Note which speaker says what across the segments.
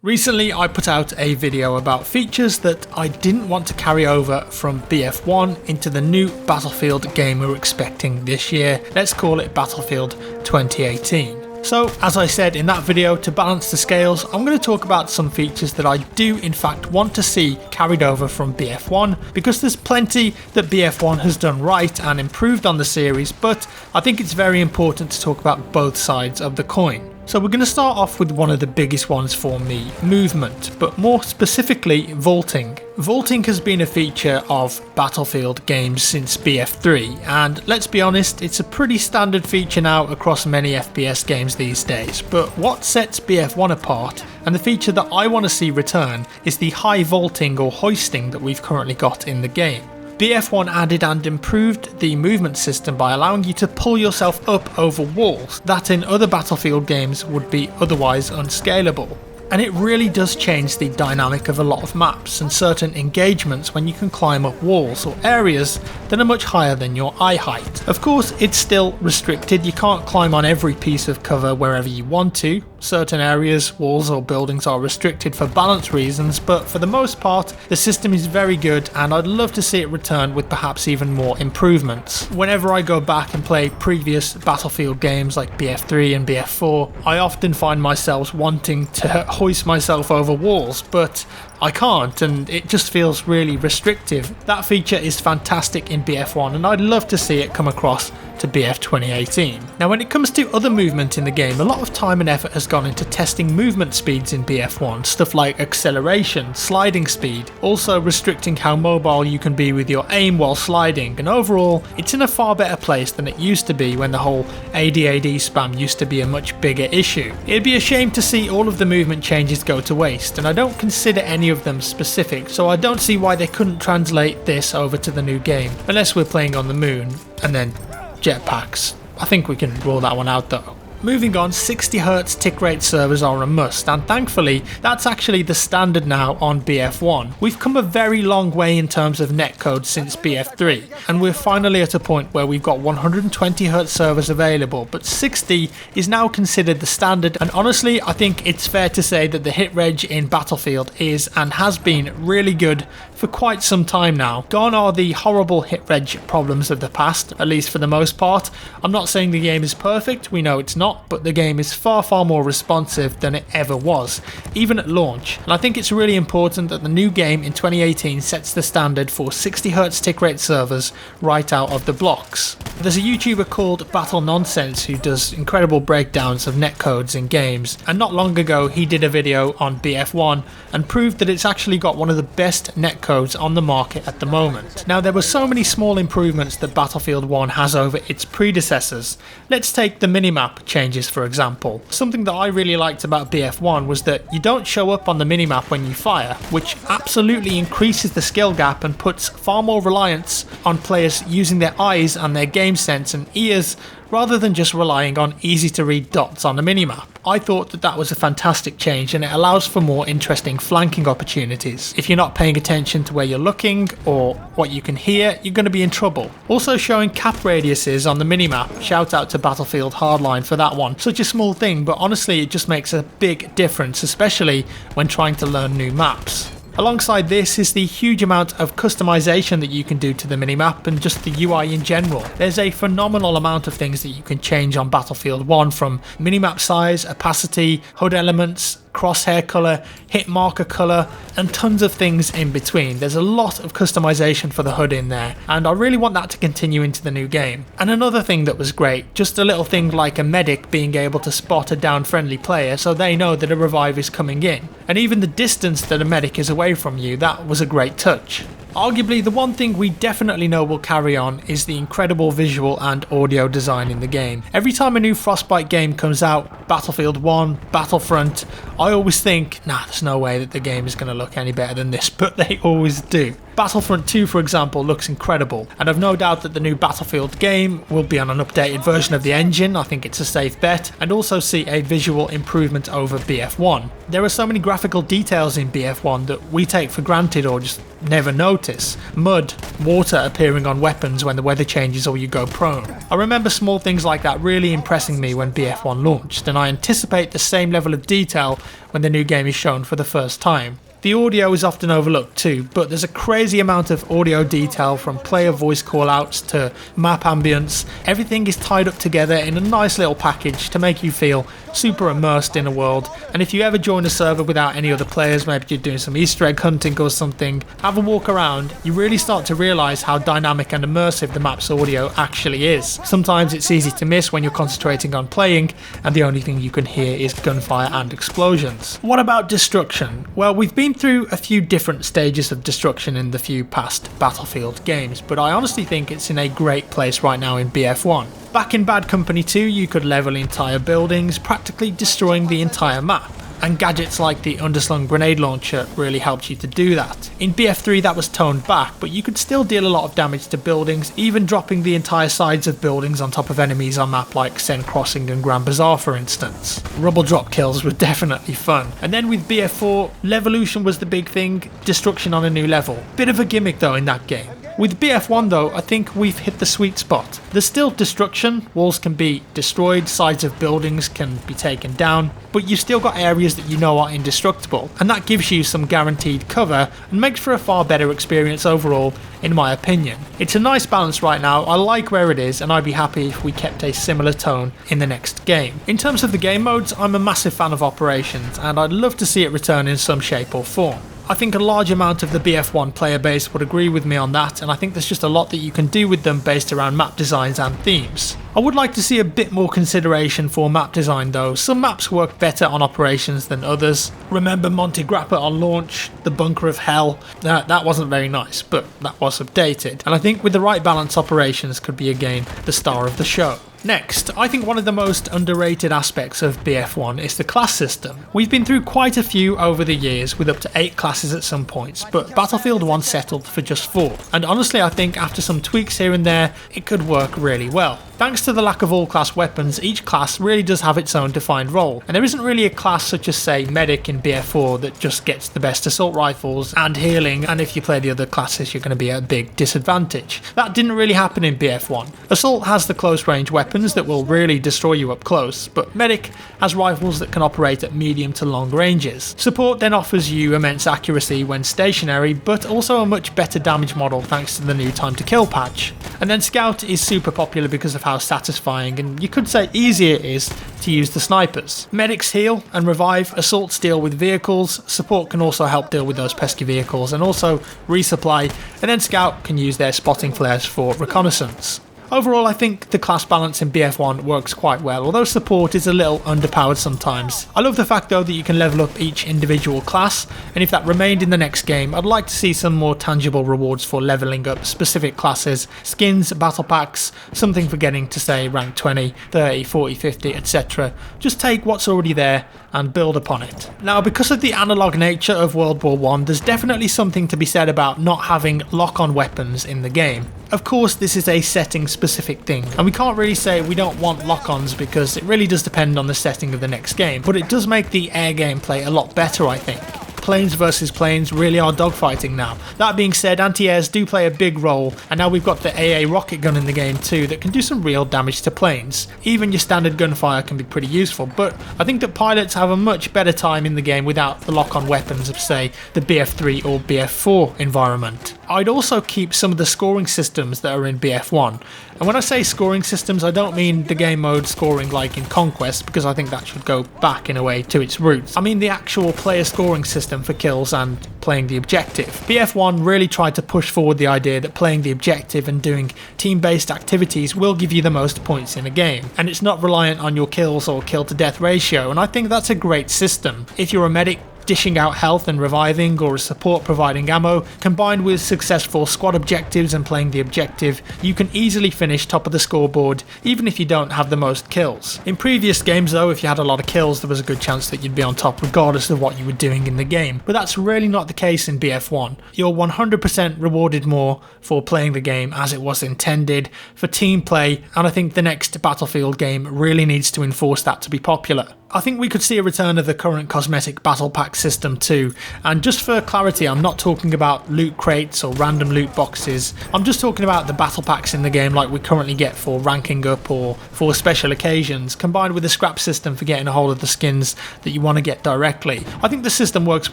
Speaker 1: Recently I put out a video about features that I didn't want to carry over from BF1 into the new Battlefield game we're expecting this year. Let's call it Battlefield 2018. So as I said in that video, to balance the scales, I'm going to talk about some features that I do in fact want to see carried over from BF1, because there's plenty that BF1 has done right and improved on the series, but I think it's very important to talk about both sides of the coin. So we're going to start off with one of the biggest ones for me, movement, but more specifically vaulting. Vaulting has been a feature of Battlefield games since BF3, and let's be honest, it's a pretty standard feature now across many FPS games these days. But what sets BF1 apart, and the feature that I want to see return, is the high vaulting or hoisting that we've currently got in the game. BF1 added and improved the movement system by allowing you to pull yourself up over walls that in other Battlefield games would be otherwise unscalable. And it really does change the dynamic of a lot of maps and certain engagements when you can climb up walls or areas that are much higher than your eye height. Of course, it's still restricted, you can't climb on every piece of cover wherever you want to. Certain areas, walls or buildings are restricted for balance reasons, but for the most part, the system is very good and I'd love to see it return with perhaps even more improvements. Whenever I go back and play previous Battlefield games like BF3 and BF4, I often find myself wanting to hoist myself over walls, but I can't, and it just feels really restrictive. That feature is fantastic in BF1 and I'd love to see it come across to BF 2018. Now when it comes to other movement in the game, a lot of time and effort has gone into testing movement speeds in BF1, stuff like acceleration, sliding speed, also restricting how mobile you can be with your aim while sliding, and overall it's in a far better place than it used to be when the whole AD spam used to be a much bigger issue. It'd be a shame to see all of the movement changes go to waste, and I don't consider any of them specific, so I don't see why they couldn't translate this over to the new game, unless we're playing on the moon, and then jetpacks. I think we can rule that one out though. Moving on, 60Hz tick rate servers are a must, and thankfully that's actually the standard now on BF1. We've come a very long way in terms of netcode since BF3, and we're finally at a point where we've got 120Hz servers available, but 60 is now considered the standard, and honestly I think it's fair to say that the hit reg in Battlefield is and has been really good for quite some time now. Gone are the horrible hit reg problems of the past, at least for the most part. I'm not saying the game is perfect, we know it's not, but the game is far more responsive than it ever was, even at launch. And I think it's really important that the new game in 2018 sets the standard for 60Hz tick rate servers right out of the blocks. There's a YouTuber called Battle Nonsense who does incredible breakdowns of netcodes in games, and not long ago he did a video on BF1 and proved that it's actually got one of the best netcodes on the market at the moment. Now there were so many small improvements that Battlefield 1 has over its predecessors. Let's take the minimap changes for example. Something that I really liked about BF1 was that you don't show up on the minimap when you fire, which absolutely increases the skill gap and puts far more reliance on players using their eyes and their game sense and ears rather than just relying on easy to read dots on the minimap. I thought that was a fantastic change, and it allows for more interesting flanking opportunities. If you're not paying attention to where you're looking or what you can hear, you're going to be in trouble. Also showing cap radiuses on the minimap, shout out to Battlefield Hardline for that one. Such a small thing, but honestly it just makes a big difference, especially when trying to learn new maps. Alongside this is the huge amount of customization that you can do to the minimap and just the UI in general. There's a phenomenal amount of things that you can change on Battlefield 1, from minimap size, opacity, HUD elements, crosshair colour, hit marker colour, and tons of things in between. There's a lot of customization for the HUD in there, and I really want that to continue into the new game. And another thing that was great, just a little thing like a medic being able to spot a down friendly player so they know that a revive is coming in. And even the distance that a medic is away from you, that was a great touch. Arguably the one thing we definitely know will carry on is the incredible visual and audio design in the game. Every time a new Frostbite game comes out, Battlefield 1, Battlefront, I always think, nah, there's no way that the game is going to look any better than this, but they always do. Battlefront 2, for example, looks incredible, and I've no doubt that the new Battlefield game will be on an updated version of the engine. I think it's a safe bet, and also see a visual improvement over BF1. There are so many graphical details in BF1 that we take for granted or just never notice. Mud, water appearing on weapons when the weather changes or you go prone. I remember small things like that really impressing me when BF1 launched, and I anticipate the same level of detail when the new game is shown for the first time. The audio is often overlooked too, but there's a crazy amount of audio detail from player voice callouts to map ambience. Everything is tied up together in a nice little package to make you feel super immersed in a world. And if you ever join a server without any other players, maybe you're doing some Easter egg hunting or something, have a walk around, you really start to realise how dynamic and immersive the map's audio actually is. Sometimes it's easy to miss when you're concentrating on playing and the only thing you can hear is gunfire and explosions. What about destruction? Well, we've been through a few different stages of destruction in the few past Battlefield games, but I honestly think it's in a great place right now in BF1. Back in Bad Company 2, you could level entire buildings, practically destroying the entire map, and gadgets like the underslung grenade launcher really helped you to do that. In BF3 that was toned back, but you could still deal a lot of damage to buildings, even dropping the entire sides of buildings on top of enemies on map like Sen Crossing and Grand Bazaar for instance. Rubble drop kills were definitely fun. And then with BF4, Levolution was the big thing, destruction on a new level. Bit of a gimmick though in that game. With BF1 though, I think we've hit the sweet spot. There's still destruction, walls can be destroyed, sides of buildings can be taken down, but you've still got areas that you know are indestructible, and that gives you some guaranteed cover and makes for a far better experience overall, in my opinion. It's a nice balance right now, I like where it is, and I'd be happy if we kept a similar tone in the next game. In terms of the game modes, I'm a massive fan of Operations, and I'd love to see it return in some shape or form. I think a large amount of the BF1 player base would agree with me on that, and I think there's just a lot that you can do with them based around map designs and themes. I would like to see a bit more consideration for map design though. Some maps work better on Operations than others. Remember Monte Grappa on launch, the Bunker of Hell? That wasn't very nice, but that was updated. And I think with the right balance, Operations could be again the star of the show. Next, I think one of the most underrated aspects of BF1 is the class system. We've been through quite a few over the years with up to 8 classes at some points, but Battlefield 1 settled for just 4. And honestly I think after some tweaks here and there, it could work really well. Thanks to the lack of all-class weapons, each class really does have its own defined role, and there isn't really a class such as say Medic in BF4 that just gets the best assault rifles and healing, and if you play the other classes you're going to be at a big disadvantage. That didn't really happen in BF1. Assault has the close range weapons that will really destroy you up close, but Medic has rifles that can operate at medium to long ranges. Support then offers you immense accuracy when stationary, but also a much better damage model thanks to the new time to kill patch. And then Scout is super popular because of how satisfying and you could say easy it is to use the snipers. Medics heal and revive, assaults deal with vehicles, support can also help deal with those pesky vehicles and also resupply, and then Scout can use their spotting flares for reconnaissance. Overall, I think the class balance in BF1 works quite well, although support is a little underpowered sometimes. I love the fact though that you can level up each individual class, and if that remained in the next game, I'd like to see some more tangible rewards for leveling up specific classes, skins, battle packs, something for getting to say rank 20, 30, 40, 50, etc. Just take what's already there and build upon it. Now, because of the analog nature of World War I, there's definitely something to be said about not having lock-on weapons in the game. Of course, this is a setting-specific thing, and we can't really say we don't want lock-ons because it really does depend on the setting of the next game, but it does make the air gameplay a lot better, I think. Planes versus planes really are dogfighting now. That being said, anti-airs do play a big role, and now we've got the AA rocket gun in the game too that can do some real damage to planes. Even your standard gunfire can be pretty useful, but I think that pilots have a much better time in the game without the lock-on weapons of say the BF3 or BF4 environment. I'd also keep some of the scoring systems that are in BF1. And when I say scoring systems, I don't mean the game mode scoring like in Conquest, because I think that should go back in a way to its roots. I mean the actual player scoring system for kills and playing the objective. BF1 really tried to push forward the idea that playing the objective and doing team-based activities will give you the most points in a game, and it's not reliant on your kills or kill to death ratio, and I think that's a great system. If you're a medic, dishing out health and reviving, or a support providing ammo, combined with successful squad objectives and playing the objective, you can easily finish top of the scoreboard even if you don't have the most kills. In previous games though, if you had a lot of kills, there was a good chance that you'd be on top regardless of what you were doing in the game, but that's really not the case in BF1. You're 100% rewarded more for playing the game as it was intended, for team play, and I think the next Battlefield game really needs to enforce that to be popular. I think we could see a return of the current cosmetic battle pack system too, and just for clarity, I'm not talking about loot crates or random loot boxes, I'm just talking about the battle packs in the game like we currently get for ranking up or for special occasions, combined with a scrap system for getting a hold of the skins that you want to get directly. I think the system works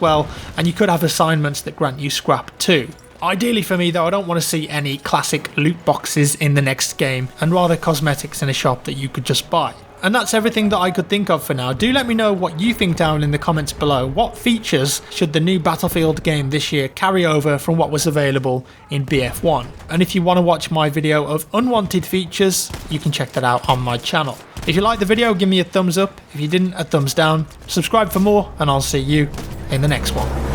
Speaker 1: well, and you could have assignments that grant you scrap too. Ideally for me though, I don't want to see any classic loot boxes in the next game, and rather cosmetics in a shop that you could just buy. And that's everything that I could think of for now. Do let me know what you think down in the comments below. What features should the new Battlefield game this year carry over from what was available in BF1? And if you want to watch my video of unwanted features, you can check that out on my channel. If you liked the video, give me a thumbs up. If you didn't, a thumbs down. Subscribe for more, and I'll see you in the next one.